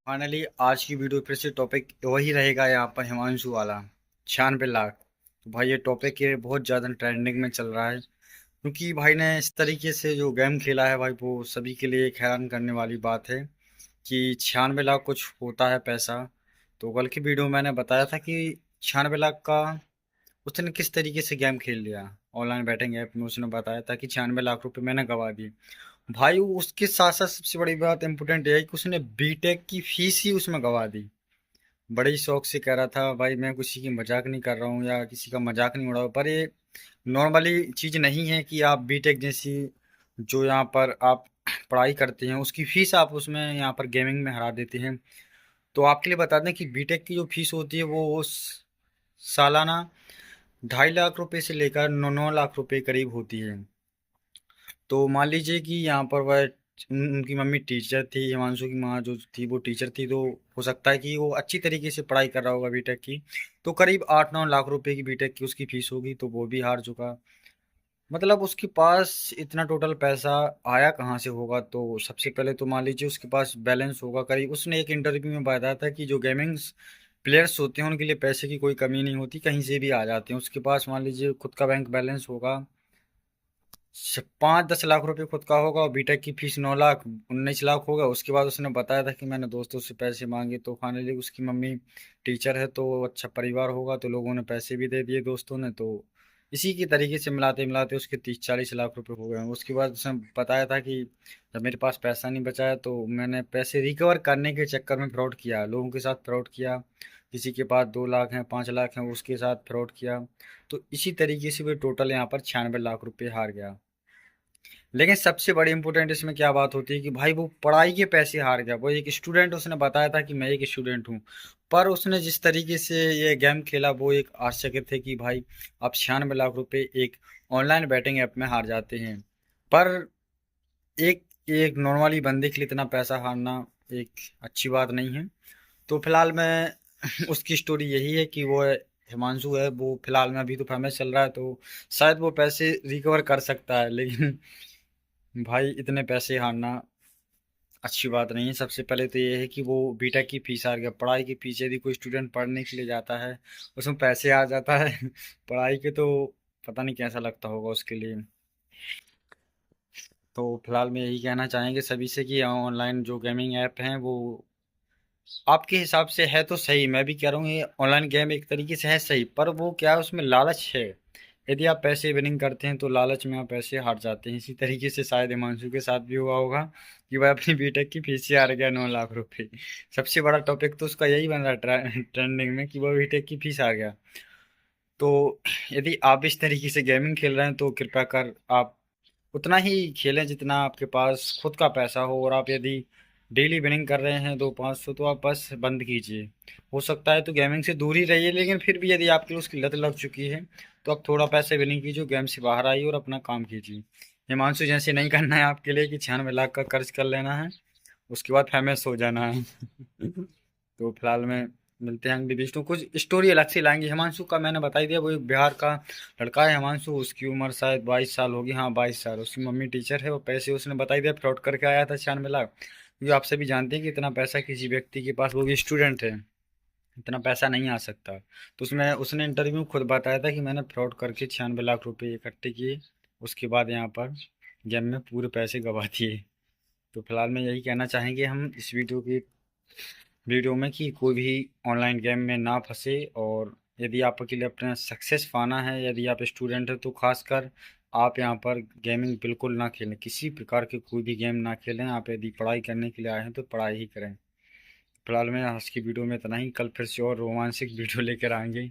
Finally आज की video फिर से टॉपिक वही रहेगा यहाँ पर हिमांशु वाला 96 लाख। तो भाई ये टॉपिक ये बहुत ज़्यादा ट्रेंडिंग में चल रहा है क्योंकि भाई ने इस तरीके से जो गेम खेला है भाई वो सभी के लिए एक हैरान करने वाली बात है कि 96 लाख कुछ होता है पैसा। तो कल की वीडियो में मैंने बताया था कि 96 लाख का उसने किस तरीके से गेम खेल लिया। ऑनलाइन बैटिंग ऐप में उसने बताया था कि 96 लाख रुपए मैंने गवा दिए। भाई उसके साथ साथ सबसे बड़ी बात इंपॉर्टेंट ये है कि उसने बीटेक की फीस ही उसमें गवा दी। बड़े ही शौक से कह रहा था भाई मैं किसी की मजाक नहीं कर रहा हूँ या किसी का मजाक नहीं उड़ा रहा हूँ, पर ये नॉर्मली चीज़ नहीं है कि आप बीटेक जैसी जो यहाँ पर आप पढ़ाई करते हैं उसकी फीस आप उसमें यहाँ पर गेमिंग में हरा देते हैं। तो आपके लिए बता दें कि बीटेक की जो फीस होती है वो सालाना 2.5 लाख रुपए से लेकर 9 लाख रुपए करीब होती है। तो मान लीजिए कि यहाँ पर वह उनकी मम्मी टीचर थी, हिमांशु की माँ जो थी वो टीचर थी, तो हो सकता है कि वो अच्छी तरीके से पढ़ाई कर रहा होगा बीटेक की। तो करीब 8-9 लाख रुपए की बीटेक की उसकी फीस होगी, तो वो भी हार चुका। मतलब उसके पास इतना टोटल पैसा आया कहाँ से होगा? तो सबसे पहले तो मान लीजिए उसके पास बैलेंस होगा करीब। उसने एक इंटरव्यू में बताया था कि जो गेमिंग प्लेयर्स होते हैं उनके लिए पैसे की कोई कमी नहीं होती, कहीं से भी आ जाते हैं। उसके पास मान लीजिए खुद का बैंक बैलेंस होगा 5-10 लाख रुपए खुद का होगा, और बीटेक की फीस 9 लाख 19 लाख होगा। उसके बाद उसने बताया था कि मैंने दोस्तों से पैसे मांगे, तो फाइनली उसकी मम्मी टीचर है तो अच्छा परिवार होगा, तो लोगों ने पैसे भी दे दिए दोस्तों ने। तो इसी की तरीके से मिलाते मिलाते उसके 30-40 लाख रुपए हो गए। उसके बाद उसने बताया था कि जब मेरे पास पैसा नहीं बचा है तो मैंने पैसे रिकवर करने के चक्कर में फ्रॉड किया, लोगों के साथ फ्रॉड किया। किसी के पास 2 लाख हैं 5 लाख हैं उसके साथ फ्रॉड किया। तो इसी तरीके से वो टोटल यहाँ पर 96 लाख रुपए हार गया। लेकिन सबसे बड़ी इंपॉर्टेंट इसमें क्या बात होती है कि भाई वो पढ़ाई के पैसे हार गया। वो एक स्टूडेंट, उसने बताया था कि मैं एक स्टूडेंट हूँ, पर उसने जिस तरीके से ये गेम खेला वो एक आश्चर्य थे कि भाई आप 96 लाख रुपए एक ऑनलाइन बैटिंग ऐप में हार जाते हैं। पर एक एक नॉर्मली बंदे के लिए इतना पैसा हारना एक अच्छी बात नहीं है। तो फिलहाल मैं उसकी स्टोरी यही है कि वो हिमांशु है, वो फिलहाल में अभी तो फेमस चल रहा है, तो शायद वो पैसे रिकवर कर सकता है। लेकिन भाई इतने पैसे हारना अच्छी बात नहीं है। सबसे पहले तो ये है कि वो बीटेक की फीस हार गया। पढ़ाई की फीस यदि कोई स्टूडेंट पढ़ने के लिए जाता है उसमें पैसे आ जाता है पढ़ाई के, तो पता नहीं कैसा लगता होगा उसके लिए। तो फिलहाल में यही कहना चाहेंगे सभी से कि ऑनलाइन जो गेमिंग ऐप हैं वो आपके हिसाब से है तो सही। मैं भी कह रहा हूँ ये ऑनलाइन गेम एक तरीके से है सही, पर वो क्या है उसमें लालच है। यदि आप पैसे विनिंग करते हैं तो लालच में आप पैसे हार जाते हैं। इसी तरीके से शायद हिमांशु के साथ भी हुआ होगा कि वह अपनी बीटेक की फीस से हार गया 9 लाख रुपए। सबसे बड़ा टॉपिक तो उसका यही बन रहा है ट्रेंडिंग में कि वह बीटेक की फीस हार गया। तो यदि आप इस तरीके से गेमिंग खेल रहे हैं तो कृपया कर आप उतना ही खेलें जितना आपके पास खुद का पैसा हो। और आप यदि डेली विनिंग कर रहे हैं 200-500 तो आप बस बंद कीजिए। हो सकता है तो गेमिंग से दूर ही रहिए, लेकिन फिर भी यदि आपकी उसकी लत लग चुकी है तो आप थोड़ा पैसे विनिंग कीजिए, गेम से बाहर आइए और अपना काम कीजिए। हिमांशु जैसे नहीं करना है आपके लिए कि 96 लाख का कर्ज कर लेना है उसके बाद फेमस हो जाना है तो फिलहाल में मिलते हैं अगली वीडियो। कुछ स्टोरी अलग से लाएंगे। हिमांशु का मैंने बता ही दिया, वो एक बिहार का लड़का है हिमांशु। उसकी उम्र शायद 22 साल होगी, हाँ 22 साल। उसकी मम्मी टीचर है। वो पैसे उसने बता ही दिया फ्रॉड करके आया था 96 लाख। क्योंकि आप सभी जानते हैं कि इतना पैसा किसी व्यक्ति के पास, वो भी स्टूडेंट है, इतना पैसा नहीं आ सकता। तो उसमें उसने इंटरव्यू में खुद बताया था कि मैंने फ्रॉड करके 96 लाख रुपए इकट्ठे किए, उसके बाद यहाँ पर गेम में पूरे पैसे गवा दिए। तो फिलहाल में यही कहना चाहेंगे हम इस वीडियो में कि कोई भी ऑनलाइन गेम में ना फंसे। और यदि आपके लिए अपना सक्सेस पाना है, यदि आप स्टूडेंट हैं तो खासकर आप यहाँ पर गेमिंग बिल्कुल ना खेलें, किसी प्रकार के कोई भी गेम ना खेलें। आप यदि पढ़ाई करने के लिए आए हैं तो पढ़ाई ही करें। फिलहाल में आज की वीडियो में इतना ही। कल फिर से और रोमांसिक वीडियो लेकर आएंगे।